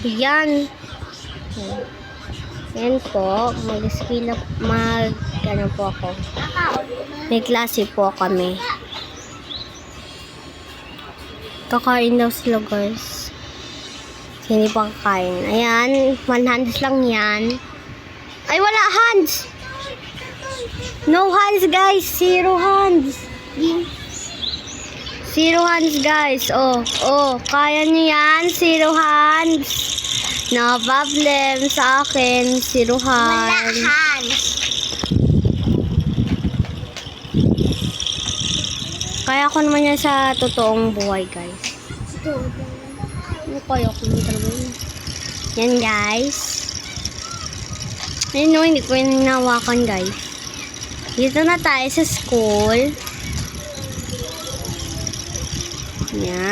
Yan. Yan po. Ano po ako. May klase po kami. Kakain daw sila, guys. Hindi pa kakain. Ayan. 1 hands lang yan. Ay, wala hands! No hands, guys. 0 hands. 0 hands, guys. Oh. Kaya niyo yan. 0 hands. No problem sa akin. 0 hands. Wala hands. Kaya ko naman yan sa totoong buhay, guys. Ano kaya ko talaga yun? Yan, guys. Ayun, no, hindi ko yung nawakan, guys. Dito na tayo sa school. Yan.